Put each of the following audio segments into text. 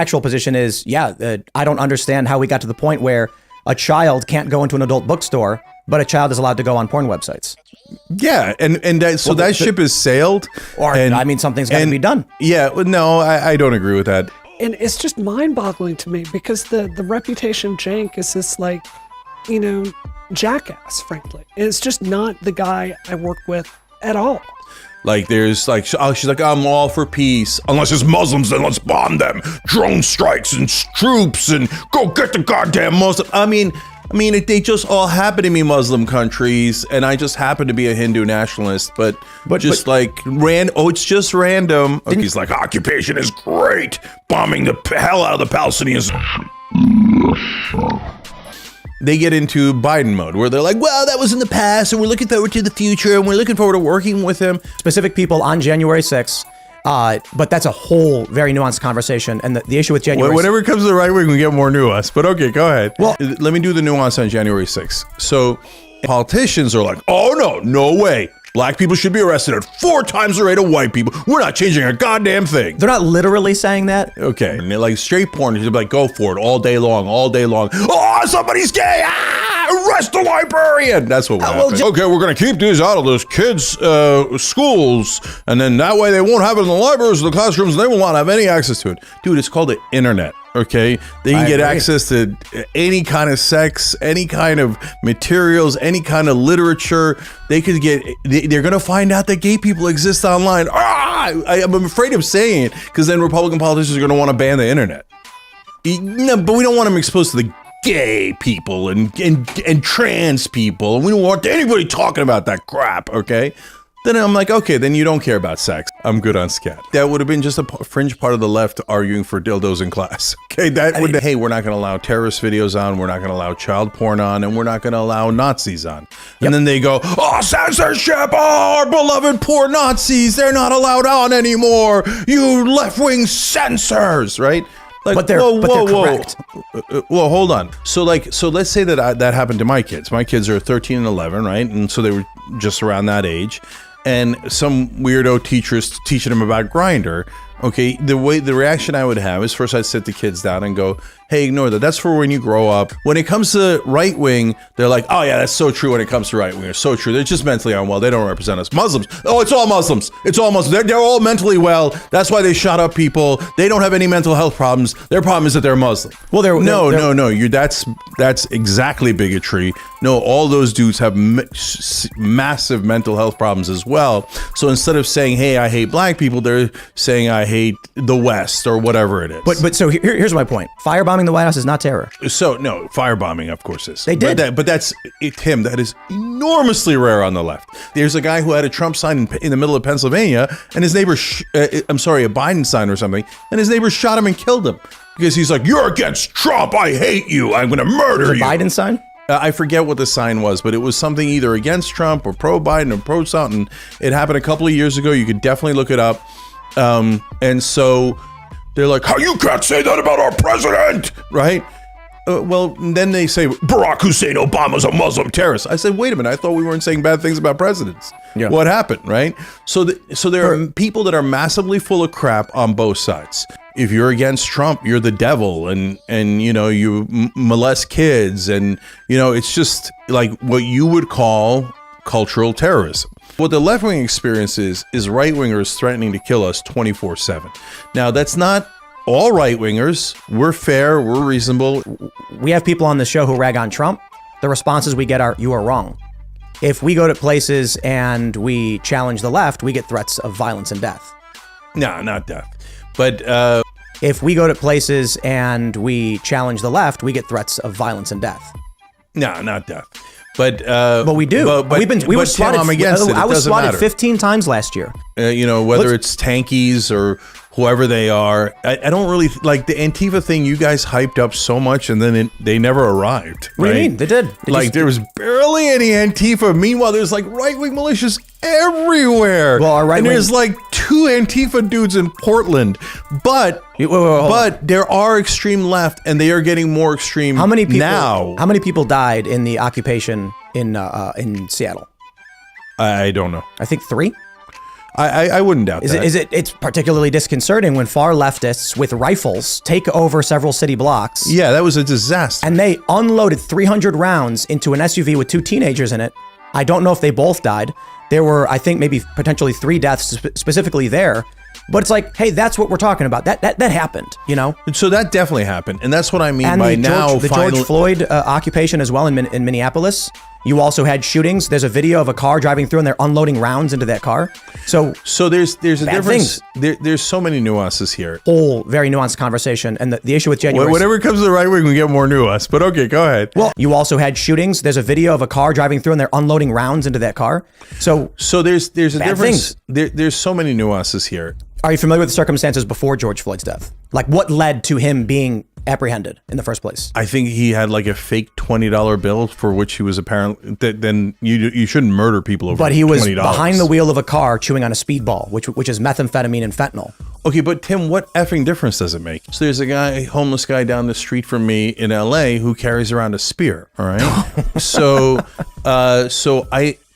Actual position is, I don't understand how we got to the point where a child can't go into an adult bookstore, but a child is allowed to go on porn websites. Yeah, and that ship has sailed. Something's got to be done. Yeah, no, I don't agree with that. And it's just mind-boggling to me because the reputation Cenk is this jackass, frankly. And it's just not the guy I work with at all. Like she's like, I'm all for peace. Unless it's Muslims, then let's bomb them. Drone strikes and troops and go get the goddamn Muslim. I mean, they just all happen to be Muslim countries, and I just happen to be a Hindu nationalist. But it's just random. Okay, he's like, occupation is great, bombing the hell out of the Palestinians. They get into Biden mode where they're like, well, that was in the past and we're looking forward to the future and we're looking forward to working with him. Specific people on January 6th. But that's a whole very nuanced conversation. And the issue with January... Whenever it comes to the right wing, we get more nuance. But okay, go ahead. Well, let me do the nuance on January 6th. So politicians are like, oh, no way. Black people should be arrested at 4 times the rate of white people. We're not changing a goddamn thing. They're not literally saying that. Okay. And they're like straight porn. You're like, go for it all day long. Oh, somebody's gay. Arrest the librarian. That's what will happen. Okay, we're going to keep these out of those kids' schools. And then that way they won't have it in the libraries or the classrooms. And they will not have any access to it. Dude, it's called the internet. Okay, they can get access to any kind of sex, any kind of materials, any kind of literature. They could get. They're going to find out that gay people exist online. I'm afraid of saying it because then Republican politicians are going to want to ban the internet. No, but we don't want them exposed to the gay people and trans people, and we don't want anybody talking about that crap. Okay. Then I'm like, okay, then you don't care about sex. I'm good on scat. That would have been just a fringe part of the left arguing for dildos in class. Okay, hey, we're not going to allow terrorist videos on, we're not going to allow child porn on, and we're not going to allow Nazis on. And then they go, oh, censorship, oh, our beloved poor Nazis, they're not allowed on anymore. You left-wing censors, right? Like, but they're correct. Well, hold on. So let's say that happened to my kids. My kids are 13 and 11, right? And so they were just around that age. And some weirdo teacher's teaching them about Grindr. Okay, the reaction I would have is first I'd sit the kids down and go, hey, ignore that. That's for when you grow up. When it comes to right wing, they're like, oh yeah, that's so true when it comes to right wing. It's so true. They're just mentally unwell. They don't represent us. Muslims. Oh, it's all Muslims. It's all Muslims. They're all mentally well. That's why they shot up people. They don't have any mental health problems. Their problem is that they're Muslim. Well, no. That's exactly bigotry. No, all those dudes have massive mental health problems as well. So instead of saying, hey, I hate black people, they're saying I hate the West or whatever it is. But so here's my point. Firebombing the White House is not terror. So no, firebombing, of course, is. They did. But that's Tim. That is enormously rare on the left. There's a guy who had a Trump sign in the middle of Pennsylvania, and his neighbor, a Biden sign or something, and his neighbor shot him and killed him because he's like, you're against Trump. I hate you. I'm going to murder you. Biden sign? I forget what the sign was, but it was something either against Trump or pro-Biden or pro-something. It happened a couple of years ago. You could definitely look it up. And so they're like, how you can't say that about our president, right? Well, then they say Barack Hussein Obama's a Muslim terrorist. I said, wait a minute, I thought we weren't saying bad things about presidents. Yeah. What happened, right? So there are people that are massively full of crap on both sides. If you're against Trump, you're the devil, and you molest kids, and it's just like what you would call cultural terrorism. What the left-wing experience is right-wingers threatening to kill us 24/7. Now, that's not all right-wingers. We're fair, we're reasonable. We have people on the show who rag on Trump. The responses we get are, you are wrong. If we go to places and we challenge the left, we get threats of violence and death. No, not death. But if we go to places and we challenge the left, we get threats of violence and death. No, not death. But we do. We were swatted. I was swatted 15 times last year. Whether it's tankies or whoever they are, I don't really like the Antifa thing. You guys hyped up so much, and then they never arrived. What do you mean? They did. There was barely any Antifa. Meanwhile, there's like right-wing militias everywhere. Well, and there's like 2 Antifa dudes in Portland, but there are extreme left, and they are getting more extreme. How many people now? How many people died in the occupation in Seattle? I don't know. I think 3. I wouldn't doubt that. It's particularly disconcerting when far leftists with rifles take over several city blocks. Yeah, that was a disaster. And they unloaded 300 rounds into an SUV with 2 teenagers in it. I don't know if they both died. There were, I think, maybe potentially 3 deaths specifically there. But it's like, hey, that's what we're talking about. That happened, you know? So that definitely happened. And that's what I mean and by the George Floyd occupation as well in Minneapolis. You also had shootings. There's a video of a car driving through and they're unloading rounds into that car. So there's a difference. There's so many nuances here. Whole very nuanced conversation. And the issue with January... Whenever it comes to the right wing, we get more nuance. But okay, go ahead. Well, you also had shootings. There's a video of a car driving through and they're unloading rounds into that car. So there's a difference. There's so many nuances here. Are you familiar with the circumstances before George Floyd's death? Like what led to him being apprehended in the first place? I think he had like a fake $20 bill for which he was apparently. Then you shouldn't murder people over $20. But he was behind the wheel of a car chewing on a speedball, which is methamphetamine and fentanyl. Okay, but Tim, what effing difference does it make? So there's a homeless guy down the street from me in LA who carries around a spear. All right. so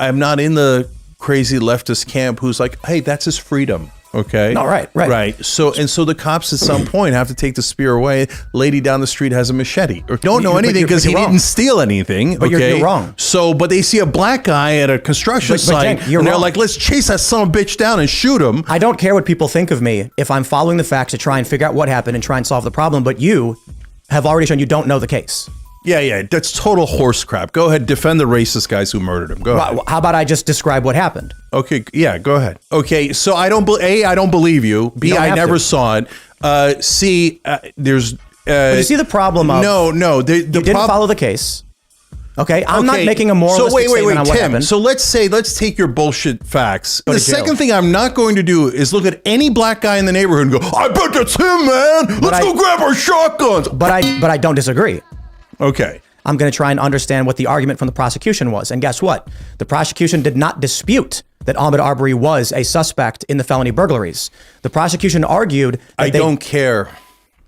I'm not in the crazy leftist camp who's like, hey, that's his freedom. Okay. No, right. So the cops at some point have to take the spear away. Lady down the street has a machete. Or don't know anything because he didn't steal anything. But okay? you're wrong. So, but they see a black guy at a construction site, Cenk, and they're like, let's chase that son of a bitch down and shoot him. I don't care what people think of me if I'm following the facts to try and figure out what happened and try and solve the problem. But you have already shown you don't know the case. Yeah, that's total horse crap. Go ahead, defend the racist guys who murdered him. Go ahead. How about I just describe what happened? Okay, yeah, go ahead. Okay, so I don't believe you. B, I never saw it. C, there's. But you see the problem of no. You didn't follow the case. Okay, I'm not making a moralistic statement on what happened. So let's take your bullshit facts. The second thing I'm not going to do is look at any black guy in the neighborhood and go, I bet that's him, man. Let's go grab our shotguns. But I don't disagree. Okay. I'm going to try and understand what the argument from the prosecution was. And guess what? The prosecution did not dispute that Ahmaud Arbery was a suspect in the felony burglaries. The prosecution argued that I don't care.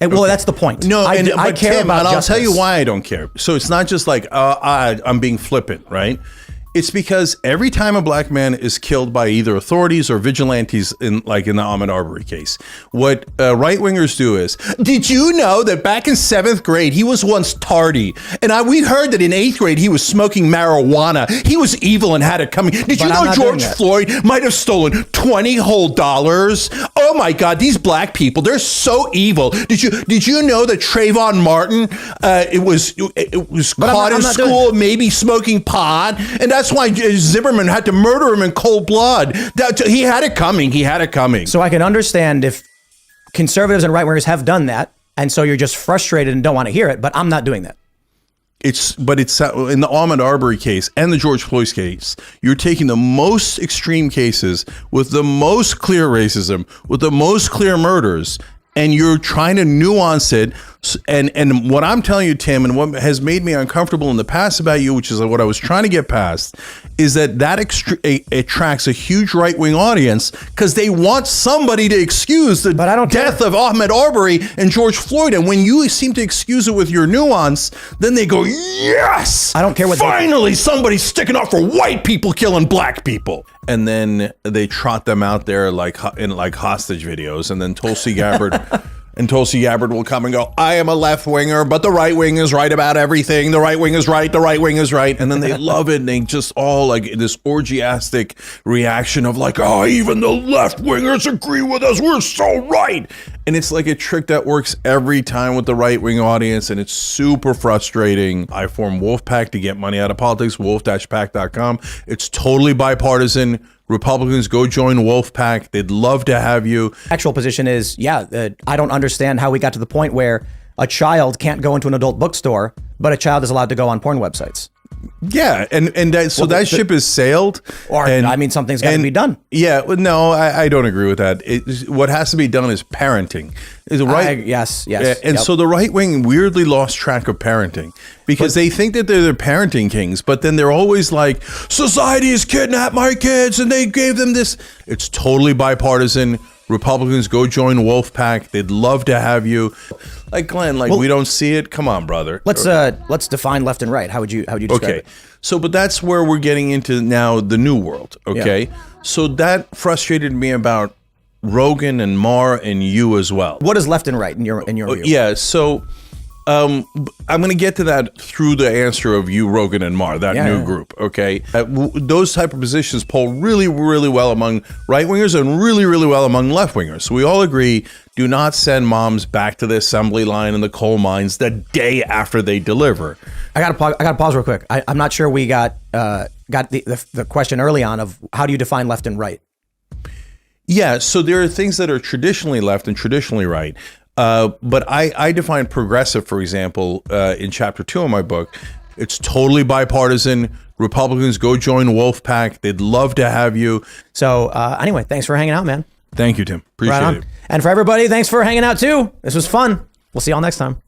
Well, that's the point. No, I care Tim, about and justice. I'll tell you why I don't care. So it's not just like I'm being flippant, right? It's because every time a black man is killed by either authorities or vigilantes, in the Ahmaud Arbery case, what right-wingers do is, did you know that back in 7th grade, he was once tardy? And we heard that in 8th grade, he was smoking marijuana. He was evil and had it coming. Did you know George Floyd might have stolen $20 whole? Oh my God, these black people, they're so evil. Did you know that Trayvon Martin, it was caught in school, maybe smoking pot? And that's why Zimmerman had to murder him in cold blood. He had it coming. So I can understand if conservatives and right-wingers have done that, and so you're just frustrated and don't want to hear it, but I'm not doing that. It's in the Ahmaud Arbery case and the George Floyd case, you're taking the most extreme cases with the most clear racism, with the most clear murders, and you're trying to nuance it. And what I'm telling you, Tim, and what has made me uncomfortable in the past about you, which is what I was trying to get past, is that attracts a huge right-wing audience because they want somebody to excuse the death of Ahmaud Arbery and George Floyd. And when you seem to excuse it with your nuance, then they go, yes! I don't care what finally somebody's sticking up for white people killing black people. And then they trot them out there in hostage videos, and then Tulsi Gabbard And Tulsi Gabbard will come and go, I am a left winger, but the right wing is right about everything. The right wing is right. The right wing is right. And then they love it. And they just all like this orgiastic reaction of like, oh, even the left wingers agree with us. We're so right. And it's like a trick that works every time with the right wing audience. And it's super frustrating. I formed Wolfpack to get money out of politics, wolf-pack.com. It's totally bipartisan. Republicans, go join Wolfpack. They'd love to have you. Actual position is, I don't understand how we got to the point where a child can't go into an adult bookstore, but a child is allowed to go on porn websites. Yeah, that ship has sailed. Something's got to be done. Yeah, no, I don't agree with that. What has to be done is parenting. Yes. So the right wing weirdly lost track of parenting because they think that they're the parenting kings, but then they're always like, society has kidnapped my kids and they gave them this. It's totally bipartisan. Republicans, go join Wolfpack. They'd love to have you. Like Glenn, we don't see it. Come on, brother. Let's define left and right. How would you describe it? So, but that's where we're getting into now the new world. Okay. Yeah. So that frustrated me about Rogan and Maher and you as well. What is left and right in your view? Yeah, so I'm going to get to that through the answer of you, Rogan and Maher, that new group, okay? Those type of positions poll really, really well among right-wingers and really, really well among left-wingers. So we all agree, do not send moms back to the assembly line in the coal mines the day after they deliver. I got to pause real quick. I'm not sure we got the question early on of how do you define left and right? Yeah, so there are things that are traditionally left and traditionally right. But I define progressive, for example, in chapter 2 of my book. It's totally bipartisan. Republicans, go join Wolfpack. They'd love to have you. So anyway, thanks for hanging out, man. Thank you, Tim. Appreciate it. And for everybody, thanks for hanging out too. This was fun. We'll see y'all next time.